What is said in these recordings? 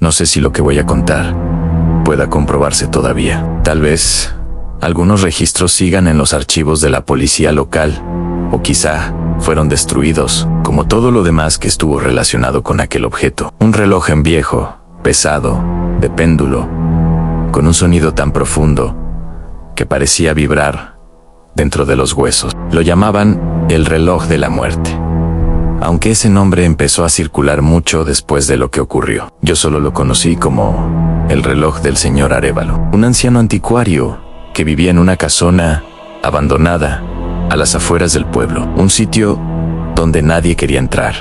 No sé si lo que voy a contar pueda comprobarse todavía. Tal vez algunos registros sigan en los archivos de la policía local, o quizá fueron destruidos, como todo lo demás que estuvo relacionado con aquel objeto. Un reloj en viejo, pesado, de péndulo, con un sonido tan profundo que parecía vibrar dentro de los huesos. Lo llamaban el reloj de la muerte, aunque ese nombre empezó a circular mucho después de lo que ocurrió. Yo solo lo conocí como el reloj del señor Arévalo, un anciano anticuario que vivía en una casona abandonada a las afueras del pueblo, un sitio donde nadie quería entrar,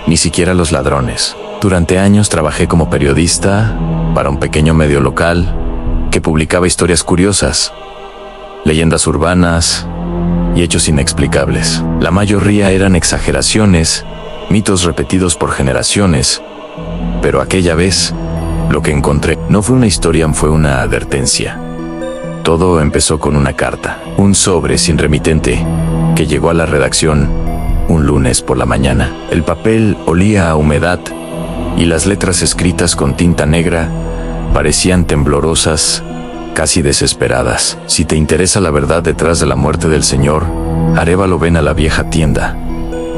ni siquiera los ladrones. Durante años trabajé como periodista para un pequeño medio local que publicaba historias curiosas, leyendas urbanas y hechos inexplicables. La mayoría eran exageraciones, mitos repetidos por generaciones, pero aquella vez lo que encontré no fue una historia, fue una advertencia. Todo empezó con una carta, un sobre sin remitente, que llegó a la redacción un lunes por la mañana. El papel olía a humedad y las letras escritas con tinta negra parecían temblorosas, casi desesperadas. Si te interesa la verdad detrás de la muerte del señor Arévalo, ven a la vieja tienda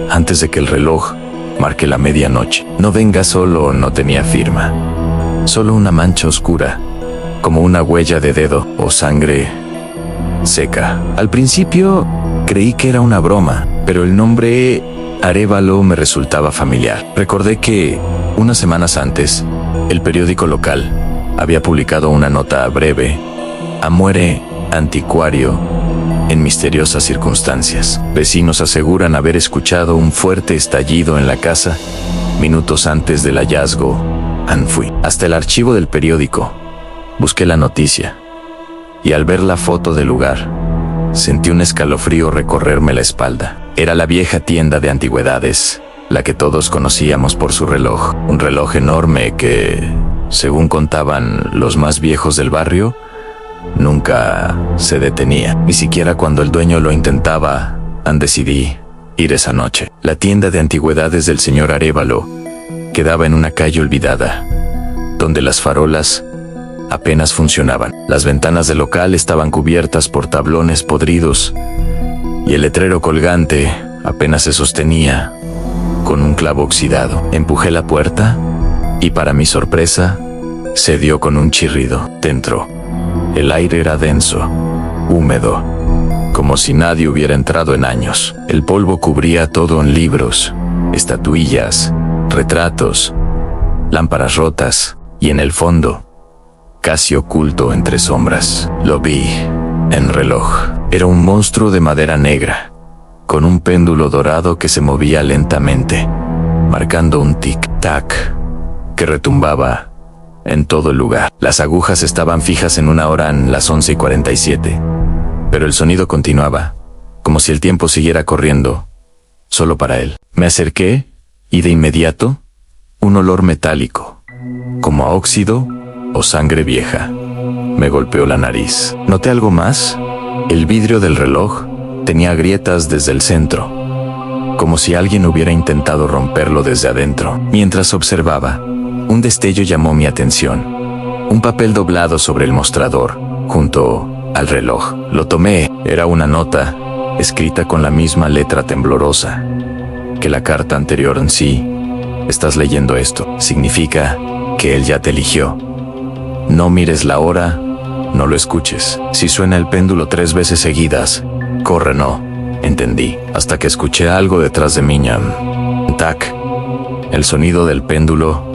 antes de que el reloj marque la medianoche. No venga solo. No tenía firma, solo una mancha oscura, como una huella de dedo o sangre seca. Al principio creí que era una broma, pero el nombre Arévalo me resultaba familiar. Recordé que unas semanas antes el periódico local había publicado una nota breve: muere anticuario en misteriosas circunstancias. Vecinos aseguran haber escuchado un fuerte estallido en la casa minutos antes del hallazgo. Fui hasta el archivo del periódico, busqué la noticia, y al ver la foto del lugar, sentí un escalofrío recorrerme la espalda. Era la vieja tienda de antigüedades, la que todos conocíamos por su reloj. Un reloj enorme que, según contaban los más viejos del barrio, nunca se detenía, ni siquiera cuando el dueño lo intentaba. Decidí ir esa noche. La tienda de antigüedades del señor Arévalo quedaba en una calle olvidada, donde las farolas apenas funcionaban. Las ventanas del local estaban cubiertas por tablones podridos y el letrero colgante apenas se sostenía con un clavo oxidado. Empujé la puerta y, para mi sorpresa, se dio con un chirrido. Dentro, el aire era denso, húmedo, como si nadie hubiera entrado en años. El polvo cubría todo: en libros, estatuillas, retratos, lámparas rotas, y en el fondo, casi oculto entre sombras, lo vi. El reloj era un monstruo de madera negra, con un péndulo dorado que se movía lentamente, marcando un tic-tac que retumbaba en todo el lugar. Las agujas estaban fijas en una hora, en las 11:47, pero el sonido continuaba, como si el tiempo siguiera corriendo, solo para él. Me acerqué y de inmediato, un olor metálico, como a óxido o sangre vieja, me golpeó la nariz. Noté algo más: el vidrio del reloj tenía grietas desde el centro, como si alguien hubiera intentado romperlo desde adentro. Mientras observaba, un destello llamó mi atención: un papel doblado sobre el mostrador, junto al reloj. Lo tomé. Era una nota, escrita con la misma letra temblorosa que la carta anterior. Sí, estás leyendo esto. Significa que él ya te eligió. No mires la hora, no lo escuches. Si suena el péndulo 3 veces seguidas, corre. No entendí, hasta que escuché algo detrás de mí. Tac. El sonido del péndulo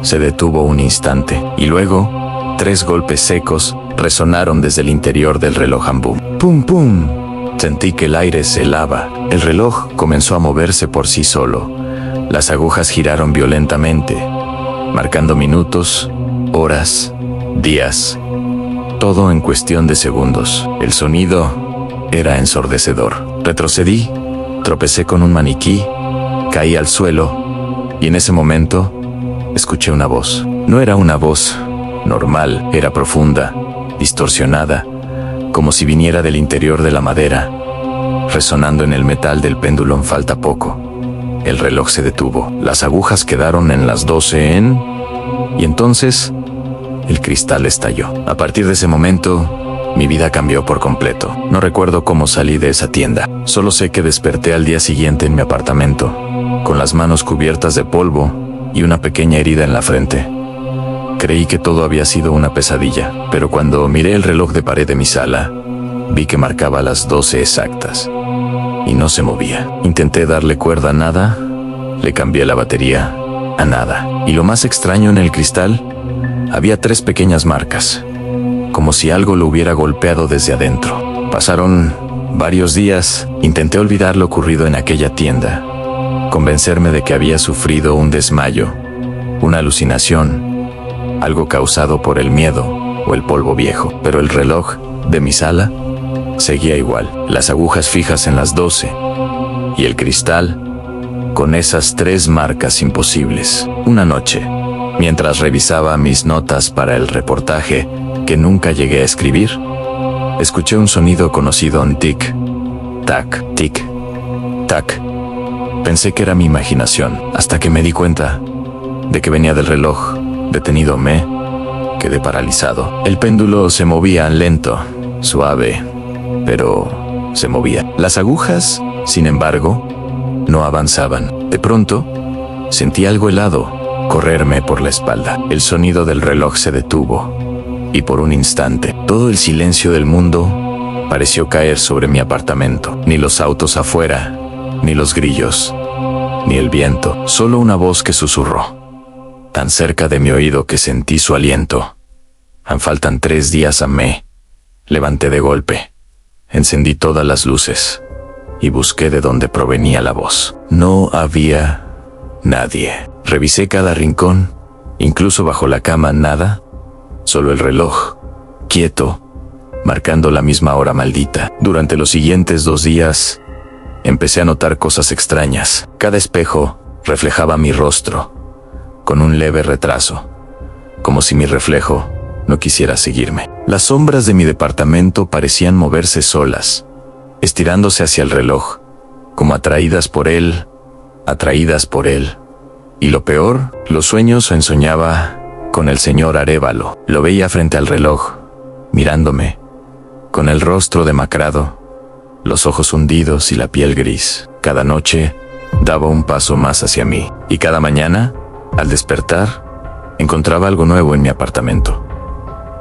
se detuvo un instante, y luego 3 golpes secos resonaron desde el interior del reloj. Boom, pum, pum. Sentí que el aire se helaba. El reloj comenzó a moverse por sí solo. Las agujas giraron violentamente, marcando minutos, horas, días, todo en cuestión de segundos. El sonido era ensordecedor. Retrocedí, tropecé con un maniquí, caí al suelo, y en ese momento escuché una voz. No era una voz normal, era profunda, distorsionada, como si viniera del interior de la madera, resonando en el metal del péndulo. Falta poco. El reloj se detuvo. Las agujas quedaron en las 12 en Y entonces, el cristal estalló. A partir de ese momento, mi vida cambió por completo. No recuerdo cómo salí de esa tienda. Solo sé que desperté al día siguiente en mi apartamento, con las manos cubiertas de polvo y una pequeña herida en la frente. Creí que todo había sido una pesadilla, pero cuando miré el reloj de pared de mi sala, vi que marcaba las 12 exactas y no se movía. Intenté darle cuerda a nada, le cambié la batería a nada. Y lo más extraño, en el cristal había 3 pequeñas marcas, como si algo lo hubiera golpeado desde adentro. Pasaron varios días. Intenté olvidar lo ocurrido en aquella tienda, convencerme de que había sufrido un desmayo, una alucinación, algo causado por el miedo o el polvo viejo. Pero el reloj de mi sala seguía igual, las agujas fijas en las 12 y el cristal con esas 3 marcas imposibles. Una noche, mientras revisaba mis notas para el reportaje que nunca llegué a escribir, escuché un sonido conocido, un tic, tac, tic, tac. Pensé que era mi imaginación, hasta que me di cuenta de que venía del reloj detenido. Me quedé paralizado. El péndulo se movía lento, suave, pero se movía. Las agujas, sin embargo, no avanzaban. De pronto, sentí algo helado correrme por la espalda. El sonido del reloj se detuvo, y por un instante, todo el silencio del mundo pareció caer sobre mi apartamento. Ni los autos afuera, ni los grillos, ni el viento. Solo una voz que susurró, tan cerca de mi oído que sentí su aliento. Faltan 3 días a me. Levanté de golpe, encendí todas las luces y busqué de dónde provenía la voz. No había nadie. Revisé cada rincón, incluso bajo la cama, nada. Solo el reloj, quieto, marcando la misma hora maldita. Durante los siguientes 2 días, empecé a notar cosas extrañas. Cada espejo reflejaba mi rostro, con un leve retraso, como si mi reflejo no quisiera seguirme. Las sombras de mi departamento parecían moverse solas, estirándose hacia el reloj, como atraídas por él. Y lo peor, los sueños ensoñaba con el señor Arévalo. Lo veía frente al reloj, mirándome, con el rostro demacrado, los ojos hundidos y la piel gris. Cada noche daba un paso más hacia mí, y cada mañana, al despertar, encontraba algo nuevo en mi apartamento.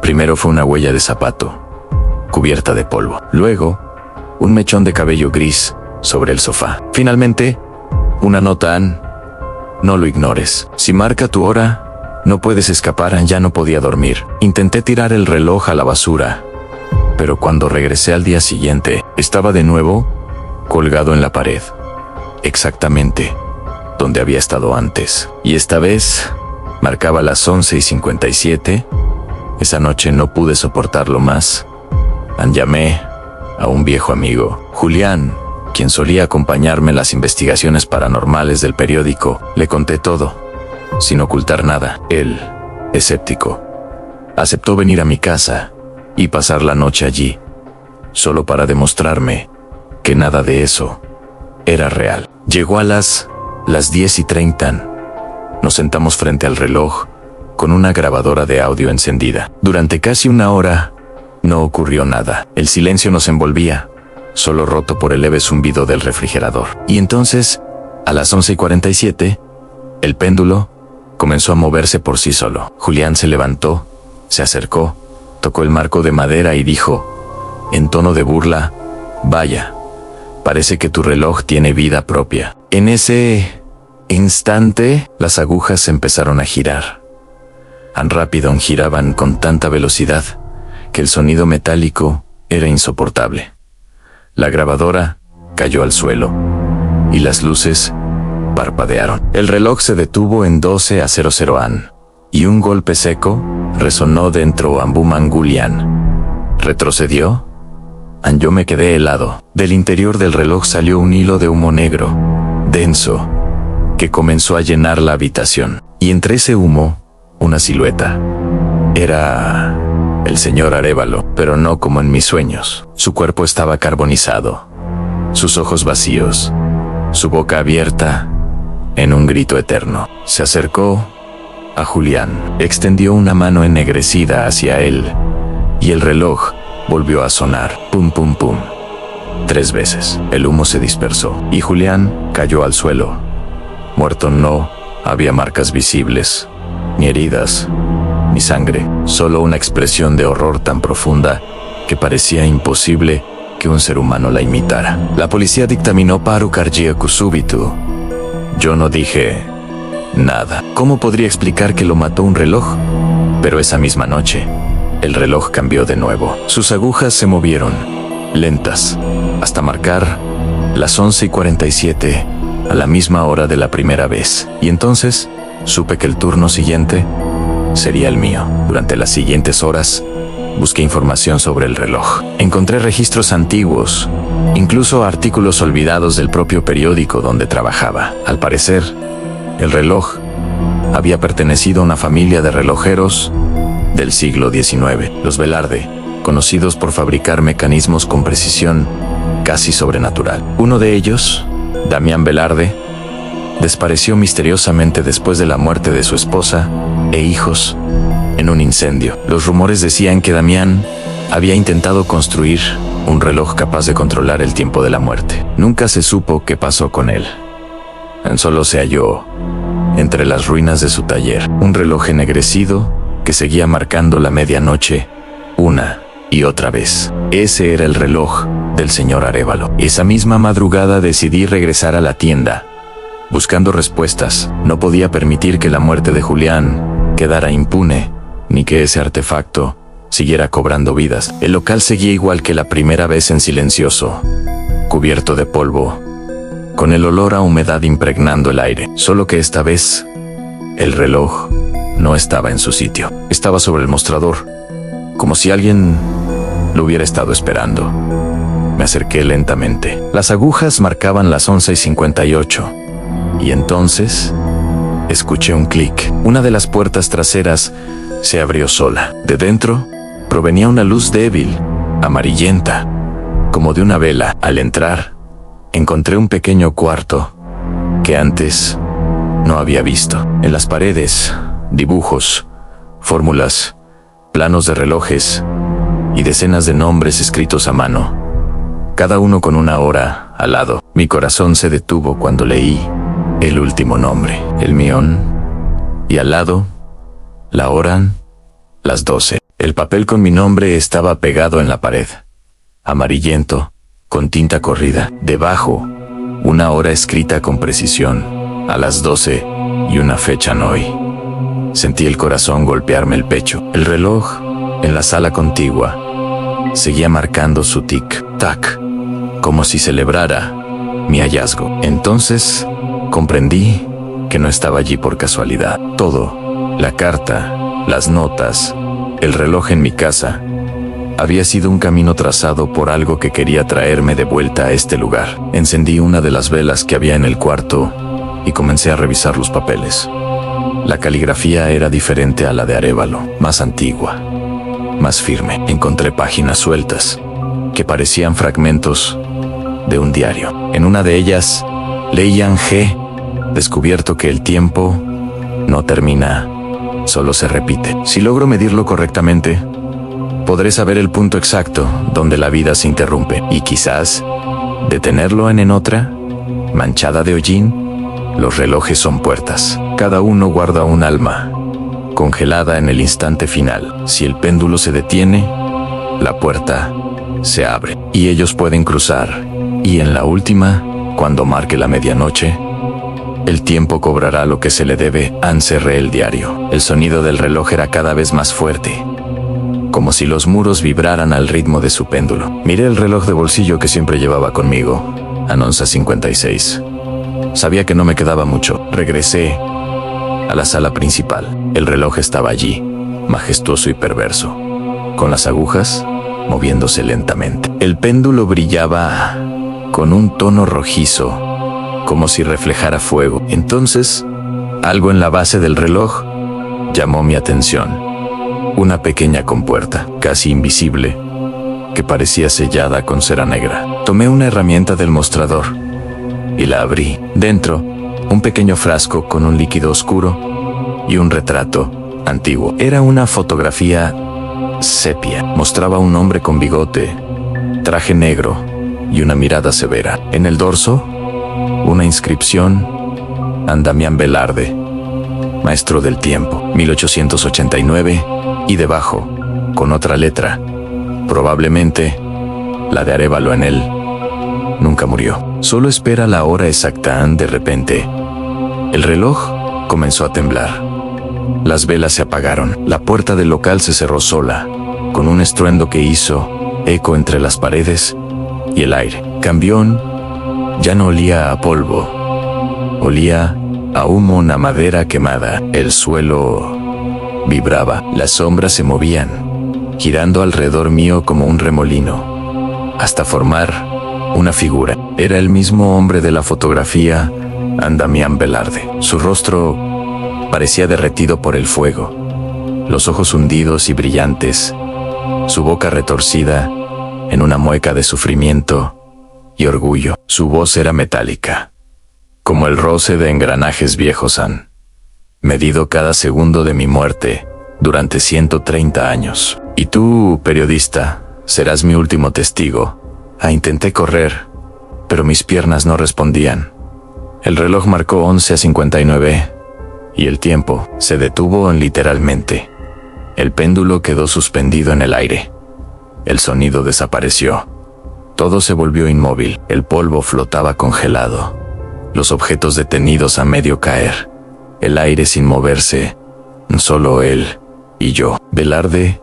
Primero fue una huella de zapato, cubierta de polvo. Luego, un mechón de cabello gris sobre el sofá. Finalmente, una nota: no lo ignores. Si marca tu hora, no puedes escapar. Ya no podía dormir. Intenté tirar el reloj a la basura, pero cuando regresé al día siguiente, estaba de nuevo colgado en la pared, exactamente donde había estado antes. Y esta vez marcaba las 11:57. Esa noche no pude soportarlo más. Llamé a un viejo amigo, Julián, quien solía acompañarme en las investigaciones paranormales del periódico. Le conté todo, sin ocultar nada. Él, escéptico, aceptó venir a mi casa y pasar la noche allí, solo para demostrarme que nada de eso era real. Llegó a las 10:30. Nos sentamos frente al reloj, con una grabadora de audio encendida. Durante casi 1 hora, no ocurrió nada. El silencio nos envolvía, solo roto por el leve zumbido del refrigerador. Y entonces, a las 11:47, el péndulo comenzó a moverse por sí solo. Julián se levantó, se acercó, tocó el marco de madera y dijo, en tono de burla: vaya, parece que tu reloj tiene vida propia. En ese instante, las agujas empezaron a girar. Tan rápido giraban, con tanta velocidad, que el sonido metálico era insoportable. La grabadora cayó al suelo y las luces parpadearon. El reloj se detuvo en 12:00 AM y un golpe seco resonó dentro Ambumangulian. ¿Retrocedió? Yo me quedé helado. Del interior del reloj salió un hilo de humo negro, denso, que comenzó a llenar la habitación. Y entre ese humo, una silueta. Era el señor Arévalo, pero no como en mis sueños. Su cuerpo estaba carbonizado, sus ojos vacíos, su boca abierta en un grito eterno. Se acercó, a Julián. Extendió una mano ennegrecida hacia él, y el reloj volvió a sonar. Pum, pum, pum. 3 veces. El humo se dispersó, y Julián cayó al suelo. Muerto no había marcas visibles, ni heridas, ni sangre, solo una expresión de horror tan profunda que parecía imposible que un ser humano la imitara. La policía dictaminó paro cardíaco súbito. Yo no dije nada. ¿Cómo podría explicar que lo mató un reloj? Pero esa misma noche, el reloj cambió de nuevo. Sus agujas se movieron, lentas, hasta marcar las 11:47, a la misma hora de la primera vez. Y entonces, supe que el turno siguiente sería el mío. Durante las siguientes horas, busqué información sobre el reloj. Encontré registros antiguos, incluso artículos olvidados del propio periódico donde trabajaba. Al parecer, el reloj había pertenecido a una familia de relojeros del siglo XIX, los Velarde, conocidos por fabricar mecanismos con precisión casi sobrenatural. Uno de ellos, Damián Velarde, desapareció misteriosamente después de la muerte de su esposa e hijos en un incendio. Los rumores decían que Damián había intentado construir un reloj capaz de controlar el tiempo de la muerte. Nunca se supo qué pasó con él. Solo se halló entre las ruinas de su taller un reloj ennegrecido que seguía marcando la medianoche una y otra vez. Ese era el reloj del señor Arévalo. Esa misma madrugada decidí regresar a la tienda, buscando respuestas. No podía permitir que la muerte de Julián quedara impune, ni que ese artefacto siguiera cobrando vidas. El local seguía igual que la primera vez, en silencioso, cubierto de polvo, con el olor a humedad impregnando el aire. Solo que esta vez, el reloj no estaba en su sitio. Estaba sobre el mostrador, como si alguien lo hubiera estado esperando. Me acerqué lentamente. Las agujas marcaban las 11:58, y entonces escuché un clic. Una de las puertas traseras se abrió sola. De dentro provenía una luz débil, amarillenta, como de una vela. Al entrar, encontré un pequeño cuarto que antes no había visto. En las paredes, dibujos, fórmulas, planos de relojes y decenas de nombres escritos a mano, cada uno con una hora al lado. Mi corazón se detuvo cuando leí el último nombre, el Mion, y al lado, la hora, las 12. El papel con mi nombre estaba pegado en la pared, amarillento, con tinta corrida. Debajo, una hora escrita con precisión, a las 12 y una fecha hoy. Sentí el corazón golpearme el pecho. El reloj, en la sala contigua, seguía marcando su tic-tac, como si celebrara mi hallazgo. Entonces, comprendí que no estaba allí por casualidad. Todo, la carta, las notas, el reloj en mi casa, había sido un camino trazado por algo que quería traerme de vuelta a este lugar. Encendí una de las velas que había en el cuarto y comencé a revisar los papeles. La caligrafía era diferente a la de Arévalo, más antigua, más firme. Encontré páginas sueltas, que parecían fragmentos de un diario. En una de ellas, leían descubierto que el tiempo no termina, solo se repite. Si logro medirlo correctamente, podré saber el punto exacto donde la vida se interrumpe, y quizás detenerlo en otra, manchada de hollín. Los relojes son puertas. Cada uno guarda un alma, congelada en el instante final. Si el péndulo se detiene, la puerta se abre, y ellos pueden cruzar. Y en la última, cuando marque la medianoche, el tiempo cobrará lo que se le debe. Cerré el diario. El sonido del reloj era cada vez más fuerte, como si los muros vibraran al ritmo de su péndulo. Miré el reloj de bolsillo que siempre llevaba conmigo, a 11:56. Sabía que no me quedaba mucho. Regresé a la sala principal. El reloj estaba allí, majestuoso y perverso, con las agujas moviéndose lentamente. El péndulo brillaba con un tono rojizo, como si reflejara fuego. Entonces, algo en la base del reloj llamó mi atención. Una pequeña compuerta, casi invisible, que parecía sellada con cera negra. Tomé una herramienta del mostrador y la abrí. Dentro, un pequeño frasco con un líquido oscuro y un retrato antiguo. Era una fotografía sepia. Mostraba a un hombre con bigote, traje negro y una mirada severa. En el dorso, una inscripción: a Damián Velarde, maestro del tiempo, 1889, y debajo, con otra letra, probablemente la de Arévalo en él. Nunca murió. Solo espera la hora exacta. De repente, el reloj comenzó a temblar. Las velas se apagaron. La puerta del local se cerró sola, con un estruendo que hizo eco entre las paredes y el aire. Cambión ya no olía a polvo. Olía a humo, a madera quemada. El suelo vibraba. Las sombras se movían, girando alrededor mío como un remolino, hasta formar una figura. Era el mismo hombre de la fotografía, a Damián Velarde. Su rostro parecía derretido por el fuego, los ojos hundidos y brillantes, su boca retorcida en una mueca de sufrimiento y orgullo. Su voz era metálica, como el roce de engranajes viejos. Han medido cada segundo de mi muerte durante 130 años. Y tú, periodista, serás mi último testigo. Intenté correr, pero mis piernas no respondían. El reloj marcó 11:59 y el tiempo se detuvo literalmente. El péndulo quedó suspendido en el aire. El sonido desapareció. Todo se volvió inmóvil. El polvo flotaba congelado. Los objetos detenidos a medio caer. El aire sin moverse. Solo él y yo. Velarde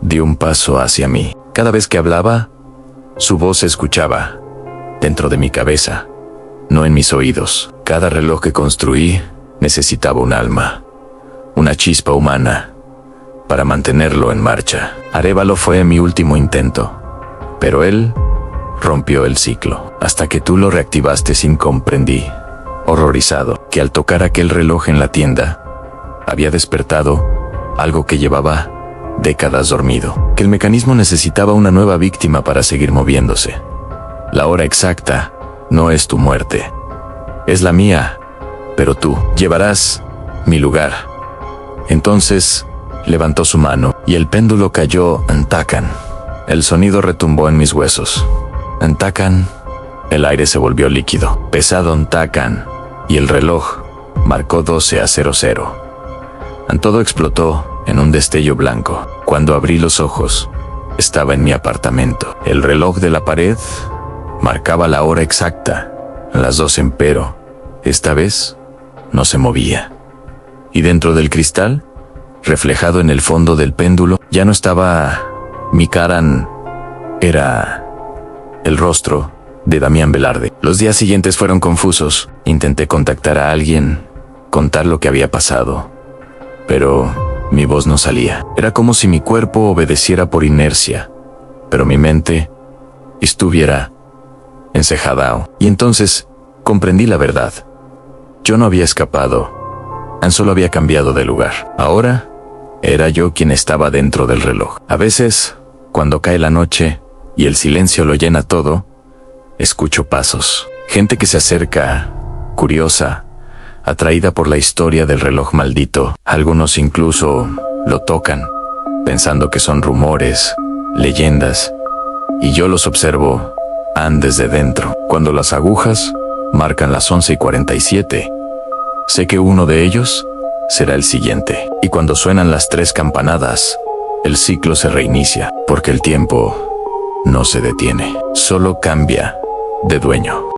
dio un paso hacia mí. Cada vez que hablaba, su voz se escuchaba dentro de mi cabeza, no en mis oídos. Cada reloj que construí necesitaba un alma, una chispa humana, para mantenerlo en marcha. Arévalo fue mi último intento, pero él rompió el ciclo. Hasta que tú lo reactivaste, comprendí, horrorizado, que al tocar aquel reloj en la tienda, había despertado algo que llevaba décadas dormido, que el mecanismo necesitaba una nueva víctima para seguir moviéndose. La hora exacta no es tu muerte, es la mía, pero tú llevarás mi lugar. Entonces levantó su mano y el péndulo cayó en tacan. El sonido retumbó en mis huesos. En tacan, el aire se volvió líquido, pesado en tacan, y el reloj marcó 12:00. Todo explotó en un destello blanco. Cuando abrí los ojos, estaba en mi apartamento. El reloj de la pared marcaba la hora exacta, las 12, pero esta vez no se movía. Y dentro del cristal, reflejado en el fondo del péndulo, ya no estaba mi cara, era el rostro de Damián Velarde. Los días siguientes fueron confusos. Intenté contactar a alguien, contar lo que había pasado, pero mi voz no salía. Era como si mi cuerpo obedeciera por inercia, pero mi mente estuviera encejada. Y entonces comprendí la verdad. Yo no había escapado, solo había cambiado de lugar. Ahora era yo quien estaba dentro del reloj. A veces, cuando cae la noche y el silencio lo llena todo, escucho pasos. Gente que se acerca, curiosa, atraída por la historia del reloj maldito. Algunos incluso lo tocan, pensando que son rumores, leyendas, y yo los observo desde dentro. Cuando las agujas marcan las 11:47, sé que uno de ellos será el siguiente. Y cuando suenan las 3 campanadas, el ciclo se reinicia, porque el tiempo no se detiene, solo cambia de dueño.